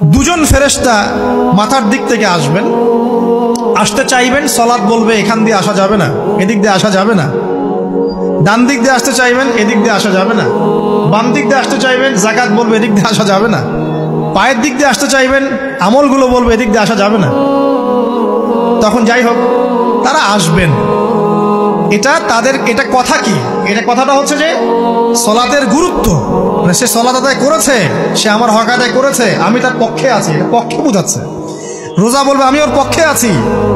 দুজন ফেরেশতা মাথার দিক থেকে আসবেন, আসতে চাইবেন, সালাত বলবে এখান দিয়ে আসা যাবে না, এদিক দিয়ে আসা যাবে না। ডান দিক দিয়ে আসতে চাইবেন, এদিক দিয়ে আসা যাবে না। বাম দিক দিয়ে আসতে চাইবেন, যাকাত বলবে এদিক দিয়ে আসা যাবে না। পায়ের দিক দিয়ে আসতে চাইবেন, আমলগুলো বলবে এদিক দিয়ে আসা যাবে না। তখন যাই হোক তারা আসবেন। এটা কথা কি? এটা কথাটা হচ্ছে যে সলাতের গুরুত্ব, মানে সে সলাত আদায় করেছে, সে আমার হক আদায় করেছে, আমি তার পক্ষে আছি, এটা পক্ষে বোঝাচ্ছে। রোজা বলবে আমি ওর পক্ষে আছি,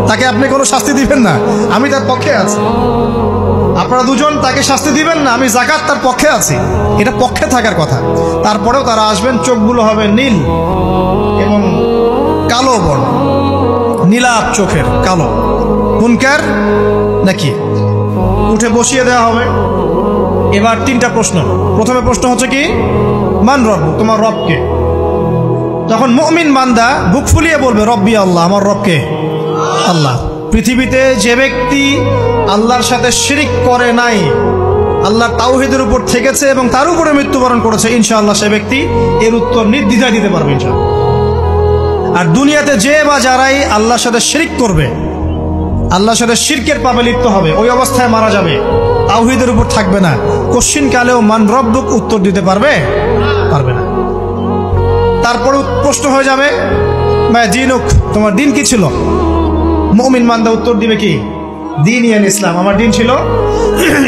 তাকে আপনি কোনো শাস্তি দিবেন না, আমি তার পক্ষে আছি। আপনারা দুজন তাকে শাস্তি দিবেন না, আমি যাকাত তার পক্ষে আছি, এটা পক্ষে থাকার কথা। তারপরেও তারা আসবেন, চোখগুলো হবে নীল এবং কালো বর্ণ, নীলাভ চোখের কালো। মুনকার নাকি উঠে বসিয়ে দেওয়া হবে। এবার তিনটা প্রশ্ন। প্রথমে প্রশ্ন হচ্ছে কি, মান রব, তোমার রবকে? তখন মুমিন বান্দা বুক ফুলিয়ে বলবে রব্বি আল্লাহ, আমার রবকে আল্লাহ। পৃথিবীতে যে ব্যক্তি আল্লাহর সাথে শিরিক করে নাই, আল্লাহর তাওহীদের উপর থেকেছে এবং তার উপরে মৃত্যুবরণ করেছে, ইনশাআল্লাহ সে ব্যক্তি এর উত্তর নির্দ্বিধায় দিতে পারবে ইনশাআল্লাহ। আর দুনিয়াতে যে বা যারাই আল্লাহর সাথে শিরিক করবে, আল্লাহর সাথে শিরকের পাপে লিপ্ত হবে, ওই অবস্থায় মারা যাবে, তাওহীদের উপর থাকবে না, কোশ্চিন কালেও মান রব্বুক উত্তর দিতে পারবে না। তারপরে প্রশ্ন হয়ে যাবে মা দিনুক, তোমার দিন কি ছিল? মুমিন বান্দা উত্তর দিবে কি, দীনি আল ইসলাম, আমার দিন ছিল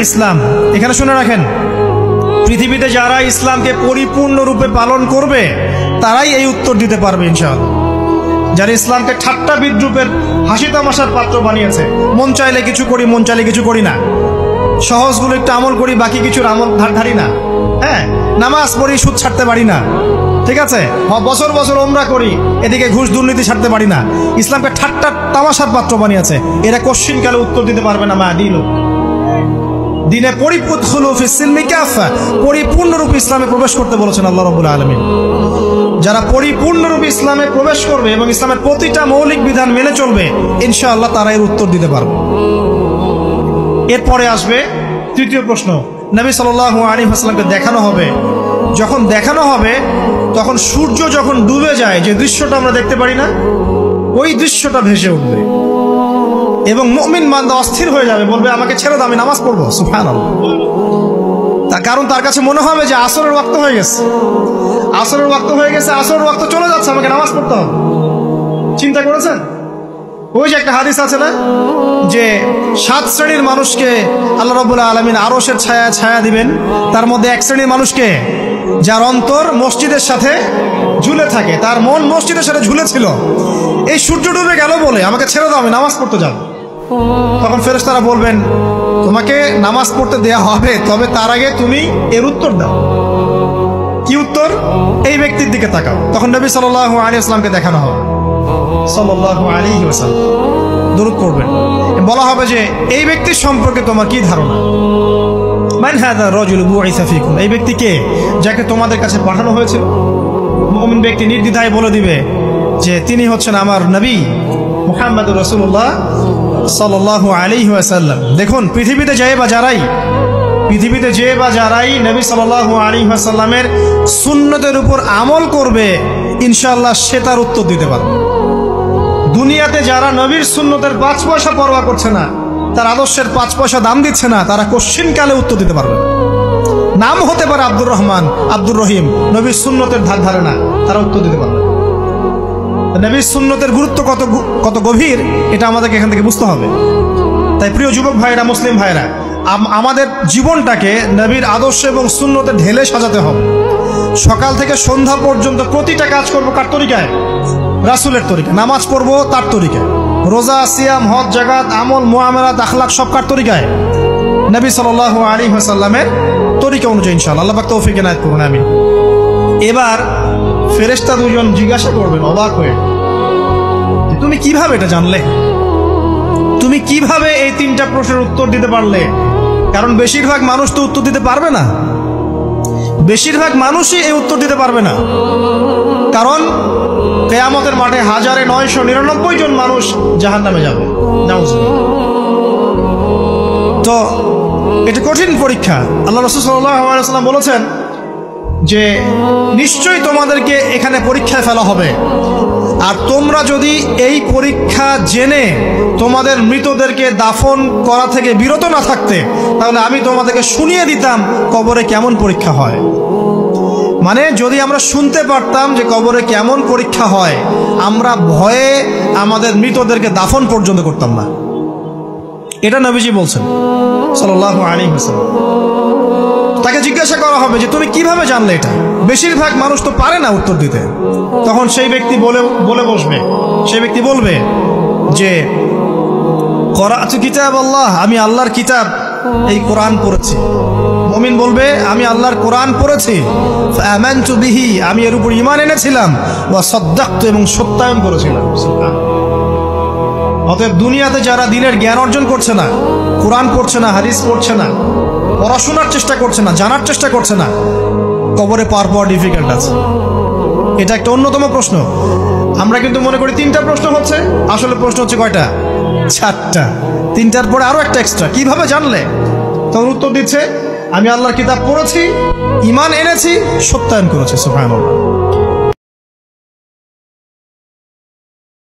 ইসলাম। এখানে শুনে রাখেন, পৃথিবীতে যারা ইসলামকে পরিপূর্ণরূপে পালন করবে তারাই এই উত্তর দিতে পারবে ইনশাআল্লাহ। যারা ইসলামকে ঠাট্টা বিদ্রুপের হাসি তামাশার পাত্র বানিয়েছে, মন চাইলে কিছু করি, মন চাইলে কিছু করি না, সহজগুলো একটু আমল করি, বাকি কিছুর আমল ধারি না, হ্যাঁ, নামাজ পড়ি, সুদ ছাড়তে পারি না, ঠিক আছে, বছর বছর ওমরা করি, এদিকে ঘুষ দুর্নীতি ছাড়তে পারি না, ইসলামকে ঠাট্টা তামাশার পাত্র বানিয়েছে, এরা কোশ্চিন কালে উত্তর দিতে পারবে না। মা দিনু, দিনে পরিপূর্ণরূপে ইসলামে প্রবেশ করতে বলেছেন আল্লাহ রাব্বুল আলামিন। যারা পরিপূর্ণরূপে ইসলামে প্রবেশ করবে এবং ইসলামের প্রতিটা মৌলিক বিধান মেনে চলবে, ইনশাআল্লাহ তারা এর উত্তর দিতে পারবে। এরপরে আসবে তৃতীয় প্রশ্ন। নবী সাল্লাল্লাহু আলাইহি ওয়াসাল্লামকে দেখানো হবে। যখন দেখানো হবে তখন সূর্য যখন ডুবে যায়, যে দৃশ্যটা আমরা দেখতে পারি না, ওই দৃশ্যটা ভেসে উঠবে এবং মুমিন বান্দা অস্থির হয়ে যাবে, বলবে আমাকে ছেড়ে দাও, আমি নামাজ পড়বো। সুবহানাল্লাহ। তার কারণ তার কাছে মনে হবে যে আসরের ওয়াক্ত হয়ে গেছে, আসরের ওয়াক্ত হয়ে গেছে, আসরের ওয়াক্ত চলে যাচ্ছে, আমাকে নামাজ পড়তে হবে। চিন্তা করেছেন? ওই যে একটা হাদিস আছে না, যে 7 শ্রেণীর মানুষকে আল্লাহ রাব্বুল আলামিন আরশের ছায়া দিবেন, তার মধ্যে এক শ্রেণীর মানুষকে যার অন্তর মসজিদের সাথে ঝুলে থাকে, তার মন মসজিদের সাথে ঝুলেছিল, এই সূর্য ডুবে গেল বলে আমাকে ছেড়ে দাও, আমি নামাজ পড়তে যাব। তখন ফেরেশতারা বলবেন তোমাকে নামাজ পড়তে দেয়া হবে, তবে তার আগে তুমি এর উত্তর দাও। কি উত্তর? এই ব্যক্তির দিকে তাকাও। তখন নবী সাল্লাল্লাহু আলাইহি ওয়াসাল্লামকে দেখানো হবে, সাল্লাল্লাহু আলাইহি ওয়াসাল্লাম দরুদ পড়বেন, বলা হবে যে এই ব্যক্তির সম্পর্কে তোমার কি ধারণা? মান হাযা রাজুল বুইসা ফিকুম, এই ব্যক্তি কে, যাকে তোমাদের কাছে পাঠানো হয়েছিল? মুমিন ব্যক্তি নির্দ্বিধায় বলে দিবে যে তিনি হচ্ছেন আমার নবী মুহাম্মদুর রাসূলুল্লাহ সাল্লাল্লাহু আলাইহি ওয়াসাল্লাম। দেখুন, পৃথিবীতে যে বা যারাই নবী সাল্লাল্লাহু আলাইহি ওয়াসাল্লামের সুন্নতের উপর আমল করবে, ইনশাআল্লাহ সে তার উত্তর দিতে পারবে। দুনিয়াতে যারা নবীর সুন্নতের 5 পয়সা পরোয়া করছে না, তার আদর্শের 5 পয়সা দাম দিচ্ছে না, তারা কোশ্চিন কালে উত্তর দিতে পারবে। নাম হতে পারে আব্দুর রহমান, আব্দুর রহিম, নবীর সুন্নতের ধার ধারে না, তারা উত্তর দিতে পারবে। নবীর সুন্নতের গুরুত্ব কত গভীর, এটা আমাদেরকে এখান থেকে বুঝতে হবে। তাই প্রিয় যুবক ভাইরা, মুসলিম ভাইরা, আমাদের জীবনটাকে নবীর আদর্শ এবং সুন্নতে ঢেলে সাজাতে হবে। সকাল থেকে সন্ধ্যা পর্যন্ত প্রতিটা কাজ করবো কার তরিকায়? রাসূলের তরিকায়। নামাজ পড়বো তার তরিকায়, রোজা, সিয়াম, হজ, জাকাত, আমল, মুআমালাত, আখলাক সব কার তরিকায়? নবী সাল্লাল্লাহু আলাইহি ওয়াসাল্লামের তরিকা অনুযায়ী ইনশাআল্লাহ। আল্লাহ পাক তৌফিক এনায়েত করুন, আমিন। এবার ফেরেশতা দুজন জিজ্ঞাসা করবেন অবাক হয়ে, তুমি কিভাবে এটা জানলে? তুমি কিভাবে এই 3টা প্রশ্নের উত্তর দিতে পারলে? কারণ বেশিরভাগ মানুষ তো উত্তর দিতে পারবে না, বেশিরভাগ মানুষই এই উত্তর দিতে পারবে না। কারণ কিয়ামতের মাঠে 1999 জন মানুষ জাহান্নামে যাবে। তো এটা কঠিন পরীক্ষা। আল্লাহ রাসূল সাল্লাল্লাহু আলাইহি ওয়াসাল্লাম বলেছেন যে নিশ্চয়ই তোমাদেরকে এখানে পরীক্ষায় ফেলা হবে, আর তোমরা যদি এই পরীক্ষা জেনে তোমাদের মৃতদেরকে দাফন করা থেকে বিরত না থাকতে, তাহলে আমি তোমাদেরকে শুনিয়ে দিতাম কবরে কেমন পরীক্ষা হয়। মানে যদি আমরা শুনতে পারতাম যে কবরে কেমন পরীক্ষা হয়, আমরা ভয়ে আমাদের মৃতদেরকে দাফন পর্যন্ত করতাম না। এটা নবীজি বলছেন সাল্লাল্লাহু আলাইহি ওয়াসাল্লাম। তাকে জিজ্ঞাসা করা হবে যে তুমি কিভাবে জানলে এটা? বেশিরভাগ মানুষ তো পারে না উত্তর দিতে। তখন সেই ব্যক্তি বলে বসবে, সেই ব্যক্তি বলবে যে করাতু কিতাব আল্লাহ, আমি আল্লাহর কিতাব এই কোরআন পড়েছি। মুমিন বলবে আমি আল্লাহর কোরআন পড়েছি, ফাআমানতু বিহি, আমি এর উপর ঈমান এনেছিলাম, ওয়া সাদ্দাকতু, এবং সত্যায়ন করেছিলাম। অতএব দুনিয়াতে যারা দিনের জ্ঞান অর্জন করছে না, কোরআন পড়ছে না, হাদিস পড়ছে না, পড়াশোনার চেষ্টা করছে না, জানার চেষ্টা করছে না, কবরে পাওয়া ডিফিকাল্ট আছে। এটা একটা অন্যতম প্রশ্ন। আমরা কিন্তু মনে করি 3টা প্রশ্ন হচ্ছে, আসলে প্রশ্ন হচ্ছে কয়টা? 4টা। 3টার পরে আরো একটা এক্সট্রা। কিভাবে জানলে? তখন উত্তর দিচ্ছে আমি আল্লাহর কিতাব পড়েছি, ঈমান এনেছি, সত্যায়ন করেছি। সুবহানাল্লাহ।